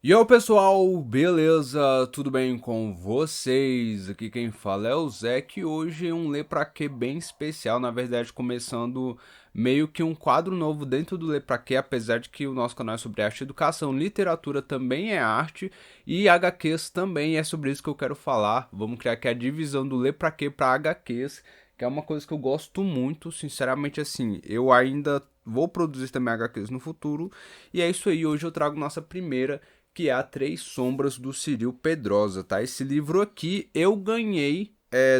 E aí, pessoal, beleza? Tudo bem com vocês? Aqui quem fala é o Zé, que hoje é um Lê Pra Quê bem especial, na verdade começando meio que um quadro novo dentro do Lê Pra Quê, apesar de que o nosso canal é sobre arte e educação, literatura também é arte e HQs também, é sobre isso que eu quero falar. Vamos criar aqui a divisão do Lê Pra Quê pra HQs, que é uma coisa que eu gosto muito, sinceramente assim, eu ainda vou produzir também HQs no futuro, e é isso aí, hoje eu trago nossa primeira que é a Três Sombras do Ciril Pedrosa, tá? Esse livro aqui eu ganhei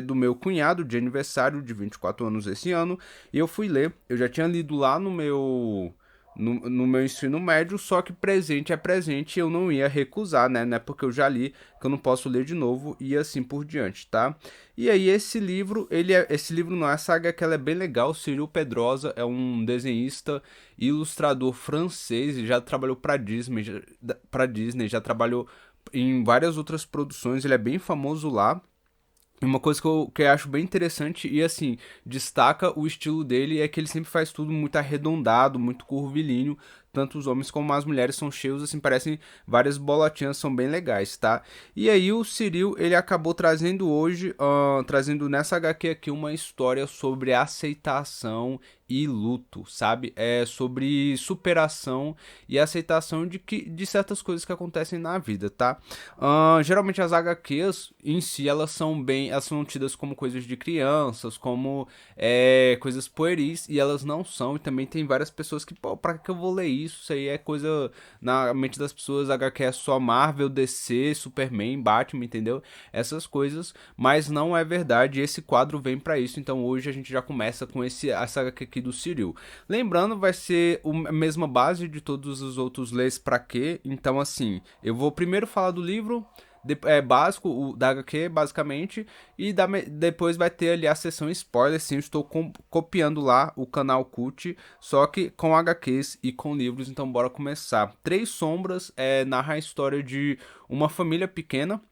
do meu cunhado de aniversário de 24 anos esse ano e eu fui ler. Eu já tinha lido lá no meu ensino médio, só que presente é presente e eu não ia recusar, né? Não é porque eu já li que eu não posso ler de novo e assim por diante, tá? E aí esse livro não é saga que ela é bem legal. O Cyril Pedrosa é um desenhista e ilustrador francês e já trabalhou para Disney, já trabalhou em várias outras produções, ele é bem famoso lá. Uma coisa que eu acho bem interessante e assim, destaca o estilo dele é que ele sempre faz tudo muito arredondado, muito curvilíneo. Tanto os homens como as mulheres são cheios, assim, parecem várias bolotinhas, são bem legais, tá? E aí o Cyril, ele acabou trazendo hoje, trazendo nessa HQ aqui uma história sobre aceitação e luto, sabe? É sobre superação e aceitação de certas coisas que acontecem na vida, tá? Geralmente as HQs em si elas são tidas como coisas de crianças, como coisas pueris e elas não são. E também tem várias pessoas que, pô, pra que eu vou ler isso? Isso aí é coisa na mente das pessoas. HQ é só Marvel, DC, Superman, Batman, entendeu? Essas coisas, mas não é verdade. Esse quadro vem pra isso. Então hoje a gente já começa com essa HQ aqui do Cyril. Lembrando, vai ser a mesma base de todos os outros Lês Pra Quê. Então, assim, eu vou primeiro falar do livro básico, o da HQ, basicamente, e depois vai ter ali a seção spoiler. Sim, eu estou copiando lá o canal Cult, só que com HQs e com livros. Então, bora começar. Três Sombras narra a história de uma família pequena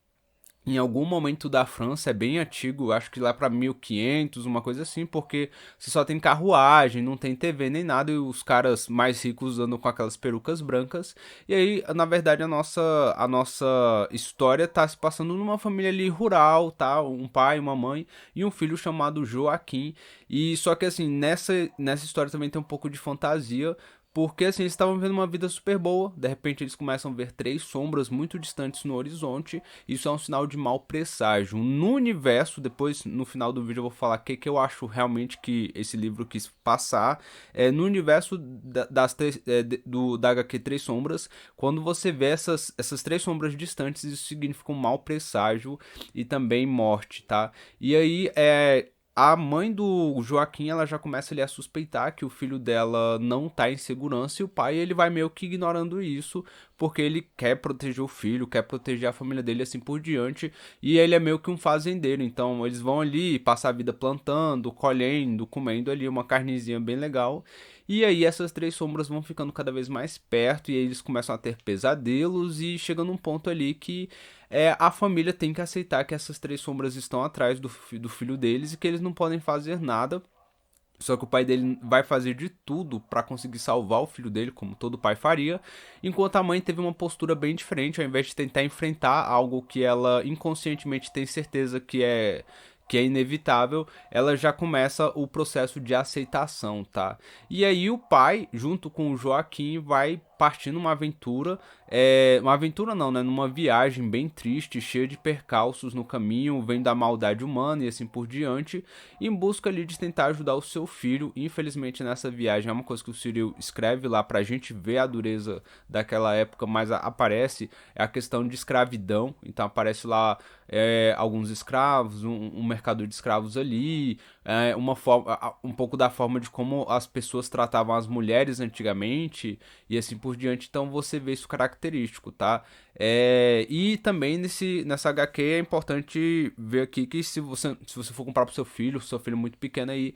em algum momento da França, é bem antigo, acho que lá para 1500, uma coisa assim, porque você só tem carruagem, não tem TV nem nada, e os caras mais ricos andam com aquelas perucas brancas. E aí, na verdade, a nossa história tá se passando numa família ali rural, tá? Um pai, uma mãe e um filho chamado Joaquim. E só que assim, nessa história também tem um pouco de fantasia, porque assim, eles estavam vivendo uma vida super boa, de repente eles começam a ver três sombras muito distantes no horizonte. Isso é um sinal de mau presságio. No universo, depois no final do vídeo eu vou falar o que eu acho realmente que esse livro quis passar. No universo da HQ Três Sombras, quando você vê essas três sombras distantes, isso significa um mau presságio e também morte, tá? E aí, a mãe do Joaquim, ela já começa ali a suspeitar que o filho dela não tá em segurança e o pai, ele vai meio que ignorando isso, porque ele quer proteger o filho, quer proteger a família dele assim por diante, e ele é meio que um fazendeiro, então eles vão ali passar a vida plantando, colhendo, comendo ali uma carnezinha bem legal. E aí essas três sombras vão ficando cada vez mais perto e aí eles começam a ter pesadelos e chega num ponto ali que a família tem que aceitar que essas três sombras estão atrás do filho deles e que eles não podem fazer nada. Só que o pai dele vai fazer de tudo para conseguir salvar o filho dele, como todo pai faria, enquanto a mãe teve uma postura bem diferente, ao invés de tentar enfrentar algo que ela inconscientemente tem certeza que é inevitável, ela já começa o processo de aceitação, tá? E aí o pai, junto com o Joaquim, vai partir numa aventura, uma aventura não, né? Numa viagem bem triste, cheia de percalços no caminho, vem da maldade humana e assim por diante, em busca ali de tentar ajudar o seu filho. Infelizmente nessa viagem é uma coisa que o Cyril escreve lá pra gente ver a dureza daquela época, mas aparece a questão de escravidão, então aparece lá alguns escravos, um mercador de escravos ali, um pouco da forma de como as pessoas tratavam as mulheres antigamente e assim por diante. Então você vê isso característico, tá? E também nessa HQ é importante ver aqui que se você for comprar pro seu filho muito pequeno aí,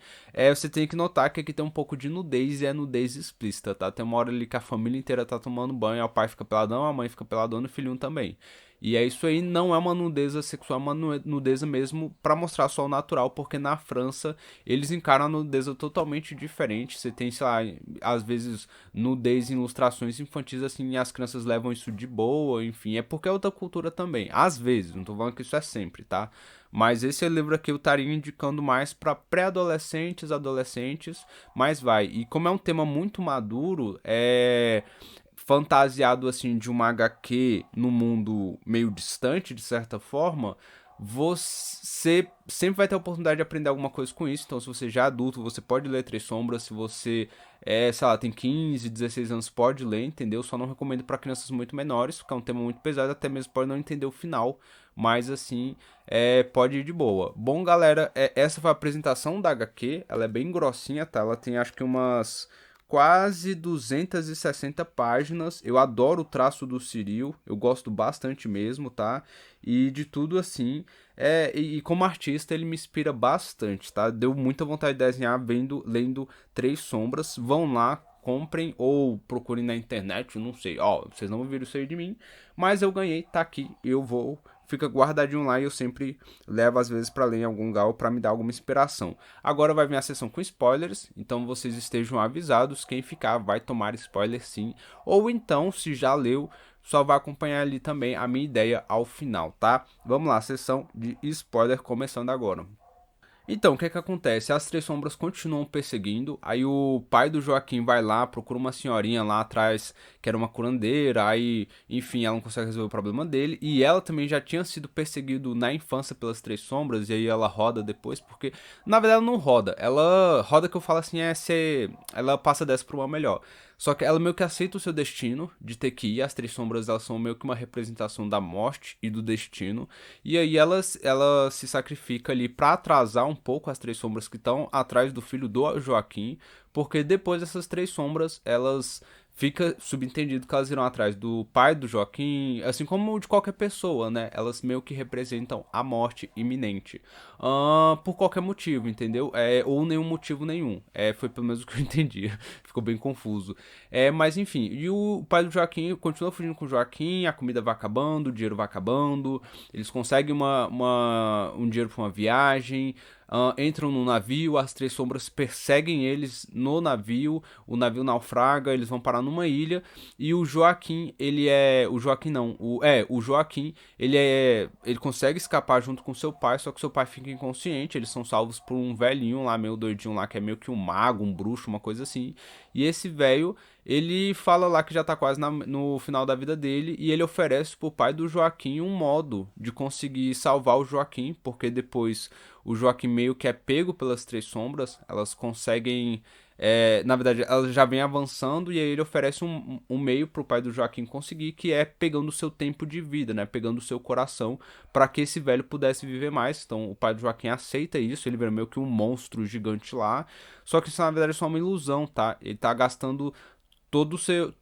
você tem que notar que aqui tem um pouco de nudez e é nudez explícita, tá? Tem uma hora ali que a família inteira tá tomando banho, o pai fica peladão, a mãe fica peladona e o filhinho também. E é isso aí, não é uma nudeza sexual, é uma nudeza mesmo pra mostrar só o natural, porque na França eles encaram a nudeza totalmente diferente. Você tem, sei lá, às vezes nudez em ilustrações infantis assim, e as crianças levam isso de boa, enfim, é porque é outra cultura também. Às vezes, não tô falando que isso é sempre, tá? Mas esse livro aqui eu estaria indicando mais para pré-adolescentes, adolescentes, mas vai. E como é um tema muito maduro, é fantasiado assim de uma HQ no mundo meio distante, de certa forma, você sempre vai ter a oportunidade de aprender alguma coisa com isso. Então, se você já é adulto, você pode ler Três Sombras. Se você sei lá, tem 15, 16 anos, pode ler, entendeu? Só não recomendo para crianças muito menores, porque é um tema muito pesado, até mesmo pode não entender o final. Mas assim, pode ir de boa. Bom, galera, essa foi a apresentação da HQ. Ela é bem grossinha, tá? Ela tem acho que umas quase 260 páginas. Eu adoro o traço do Cyril, eu gosto bastante mesmo, tá? E de tudo assim. E como artista ele me inspira bastante, tá? Deu muita vontade de desenhar lendo Três Sombras. Vão lá, comprem ou procurem na internet, não sei. Ó, vocês não ouviram isso aí de mim, mas eu ganhei, tá aqui. Eu vou, fica guardadinho lá e eu sempre levo às vezes para ler em algum lugar para me dar alguma inspiração. Agora vai vir a sessão com spoilers, então vocês estejam avisados. Quem ficar vai tomar spoiler sim, ou então se já leu só vai acompanhar ali também a minha ideia ao final, tá? Vamos lá, sessão de spoiler começando agora. Então, o que é que acontece? As Três Sombras continuam perseguindo, aí o pai do Joaquim vai lá, procura uma senhorinha lá atrás, que era uma curandeira, aí, enfim, ela não consegue resolver o problema dele, e ela também já tinha sido perseguido na infância pelas Três Sombras, e aí ela roda depois, porque, na verdade, ela não roda, ela roda que eu falo assim, ela passa dessa pra uma melhor. Só que ela meio que aceita o seu destino de ter que ir. As Três Sombras elas são meio que uma representação da morte e do destino. E aí ela se sacrifica ali pra atrasar um pouco as Três Sombras que estão atrás do filho do Joaquim. Porque depois dessas Três Sombras, elas fica subentendido que elas irão atrás do pai do Joaquim, assim como de qualquer pessoa, né? Elas meio que representam a morte iminente. Por qualquer motivo, entendeu? Ou nenhum motivo nenhum. Foi pelo menos o que eu entendi. Ficou bem confuso. Mas enfim, e o pai do Joaquim continua fugindo com o Joaquim, a comida vai acabando, o dinheiro vai acabando, eles conseguem um dinheiro para uma viagem. Entram no navio, as Três Sombras perseguem eles no navio, o navio naufraga, eles vão parar numa ilha e o Joaquim, ele é, o Joaquim não, o Joaquim, ele consegue escapar junto com seu pai, só que seu pai fica inconsciente, eles são salvos por um velhinho lá, meio doidinho lá, que é meio que um mago, um bruxo, uma coisa assim. E esse velho, ele fala lá que já tá quase no final da vida dele e ele oferece pro pai do Joaquim um modo de conseguir salvar o Joaquim, porque depois o Joaquim meio que é pego pelas Três Sombras, elas conseguem. Na verdade, elas já vêm avançando e aí ele oferece um meio pro pai do Joaquim conseguir, que é pegando o seu tempo de vida, né? Pegando o seu coração, para que esse velho pudesse viver mais. Então o pai do Joaquim aceita isso, ele vira meio que um monstro gigante lá. Só que isso na verdade é só uma ilusão, tá? Ele tá gastando todo o seu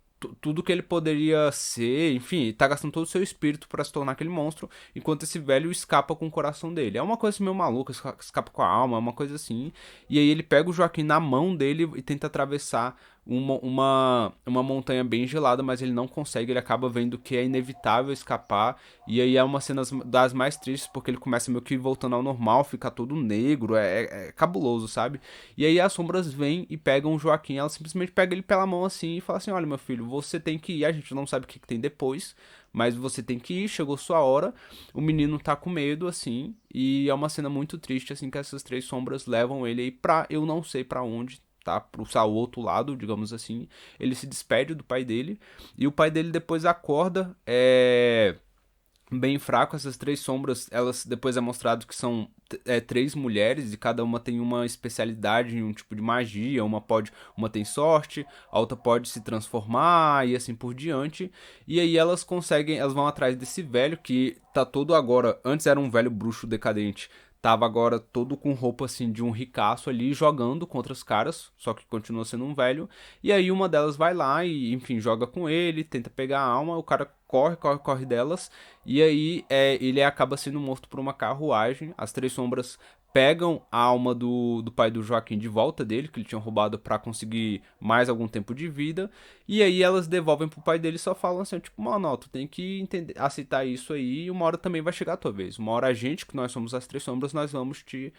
tudo que ele poderia ser, enfim, tá gastando todo o seu espírito para se tornar aquele monstro, enquanto esse velho escapa com o coração dele. É uma coisa meio maluca, escapa com a alma, é uma coisa assim. E aí ele pega o Joaquim na mão dele e tenta atravessar uma montanha bem gelada, mas ele não consegue, ele acaba vendo que é inevitável escapar, e aí é uma cena das mais tristes, porque ele começa meio que voltando ao normal, fica todo negro, é cabuloso, sabe? E aí as sombras vêm e pegam o Joaquim, ela simplesmente pega ele pela mão assim e fala assim, olha meu filho, você tem que ir, a gente não sabe o que tem depois, mas você tem que ir, chegou sua hora. O menino tá com medo, assim, e é uma cena muito triste, assim, que essas Três Sombras levam ele aí pra eu não sei pra onde, tá? Pro outro lado, digamos assim. Ele se despede do pai dele, e o pai dele depois acorda, bem fraco. Essas Três Sombras, elas depois é mostrado que são três mulheres e cada uma tem uma especialidade em um tipo de magia. Uma tem sorte, a outra pode se transformar e assim por diante. E aí elas vão atrás desse velho que tá todo agora, antes era um velho bruxo decadente. Tava agora todo com roupa assim de um ricaço ali jogando contra os caras, só que continua sendo um velho. E aí uma delas vai lá e, enfim, joga com ele, tenta pegar a alma, o cara corre delas. E aí ele acaba sendo morto por uma carruagem. As Três Sombras pegam a alma do pai do Joaquim de volta dele, que ele tinha roubado pra conseguir mais algum tempo de vida, e aí elas devolvem pro pai dele e só falam assim, tipo, mano, ó, tu tem que entender, aceitar isso aí, e uma hora também vai chegar a tua vez. Uma hora a gente, que nós somos as três sombras, nós vamos te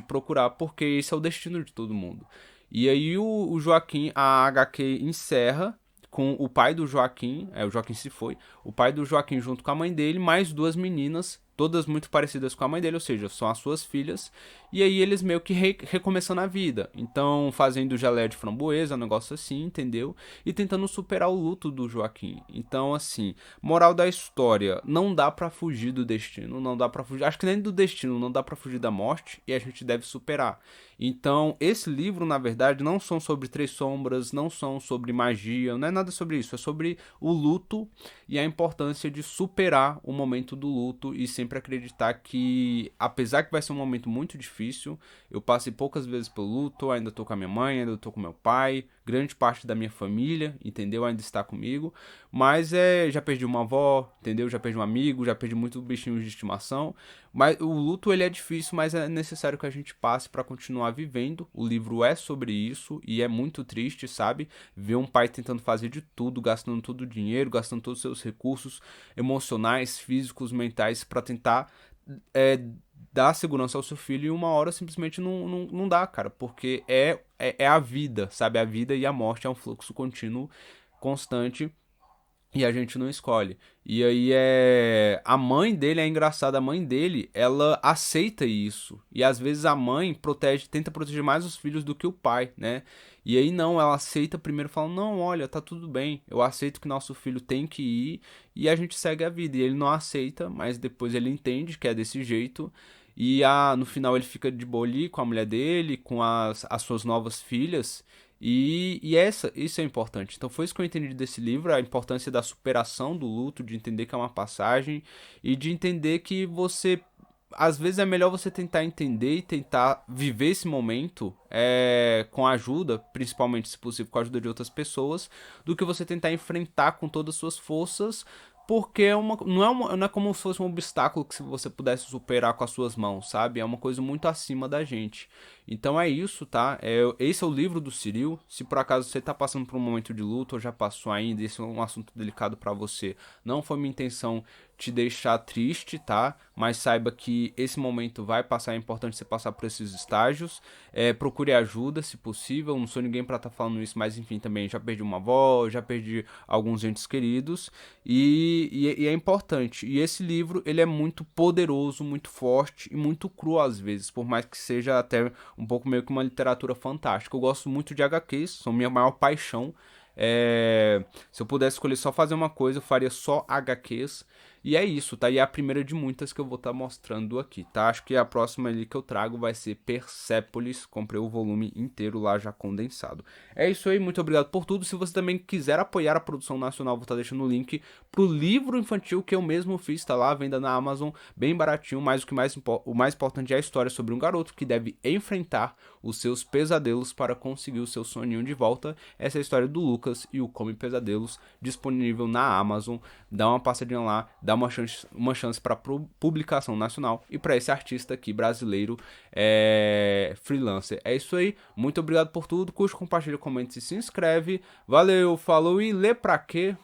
procurar, porque esse é o destino de todo mundo. E aí o Joaquim, a HQ encerra com o pai do Joaquim, o Joaquim se foi, o pai do Joaquim junto com a mãe dele, mais duas meninas, todas muito parecidas com a mãe dele, ou seja, são as suas filhas, e aí eles meio que recomeçando a vida. Então, fazendo geleia de framboesa, um negócio assim, entendeu? E tentando superar o luto do Joaquim. Então, assim, moral da história, não dá pra fugir do destino, não dá pra fugir, acho que nem do destino, não dá pra fugir da morte, e a gente deve superar. Então, esse livro, na verdade, não são sobre três sombras, não são sobre magia, não é nada sobre isso, é sobre o luto e a importância de superar o momento do luto e sempre acreditar que, apesar que vai ser um momento muito difícil, eu passei poucas vezes pelo luto, ainda tô com a minha mãe, ainda tô com meu pai, grande parte da minha família, entendeu? Ainda está comigo, mas já perdi uma avó, entendeu? Já perdi um amigo, já perdi muitos bichinhos de estimação, mas o luto ele é difícil, mas é necessário que a gente passe para continuar vivendo. O livro é sobre isso e é muito triste, sabe? Ver um pai tentando fazer de tudo, gastando todo o dinheiro, gastando todos os seus recursos emocionais, físicos, mentais para tentar é, dar segurança ao seu filho e uma hora simplesmente não dá, cara, porque é a vida, sabe? A vida e a morte é um fluxo contínuo, constante e a gente não escolhe. E aí a mãe dele é engraçada, a mãe dele, ela aceita isso. E às vezes a mãe tenta proteger mais os filhos do que o pai, né? E aí não, ela aceita primeiro, fala: "Não, olha, tá tudo bem. Eu aceito que nosso filho tem que ir e a gente segue a vida". E ele não aceita, mas depois ele entende que é desse jeito. E no final ele fica de boa ali com a mulher dele, com as suas novas filhas. Isso é importante. Então foi isso que eu entendi desse livro, a importância da superação do luto, de entender que é uma passagem e de entender que às vezes é melhor você tentar entender e tentar viver esse momento com ajuda, principalmente se possível com a ajuda de outras pessoas, do que você tentar enfrentar com todas as suas forças, porque não é como se fosse um obstáculo que você pudesse superar com as suas mãos, sabe? É uma coisa muito acima da gente. Então é isso, tá? Esse é o livro do Ciril. Se por acaso você tá passando por um momento de luto ou já passou ainda, esse é um assunto delicado pra você, não foi minha intenção te deixar triste, tá? Mas saiba que esse momento vai passar, é importante você passar por esses estágios. Procure ajuda, se possível. Não sou ninguém pra estar falando isso, mas enfim, também já perdi uma avó, já perdi alguns entes queridos. E é importante. E esse livro, ele é muito poderoso, muito forte e muito cru às vezes, por mais que seja até um pouco meio que uma literatura fantástica. Eu gosto muito de HQs, são minha maior paixão. Se eu pudesse escolher só fazer uma coisa, eu faria só HQs. E é isso, tá? E é a primeira de muitas que eu vou estar mostrando aqui, tá? Acho que a próxima ali que eu trago vai ser Persépolis. Comprei o volume inteiro lá já condensado. É isso aí, muito obrigado por tudo. Se você também quiser apoiar a produção nacional, vou estar deixando o link pro livro infantil que eu mesmo fiz, tá lá, à venda na Amazon, bem baratinho, mas o mais importante é a história sobre um garoto que deve enfrentar os seus pesadelos para conseguir o seu soninho de volta. Essa é a história do Lucas e o Come Pesadelos, disponível na Amazon. Dá uma passadinha lá, dá uma chance para publicação nacional e para esse artista aqui brasileiro freelancer. É isso aí, muito obrigado por tudo, curte, compartilha, comente e se inscreve. Valeu, falou e lê pra quê?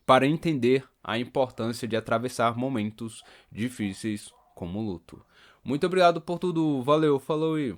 Para entender a importância de atravessar momentos difíceis como o luto. Muito obrigado por tudo, valeu, falou e...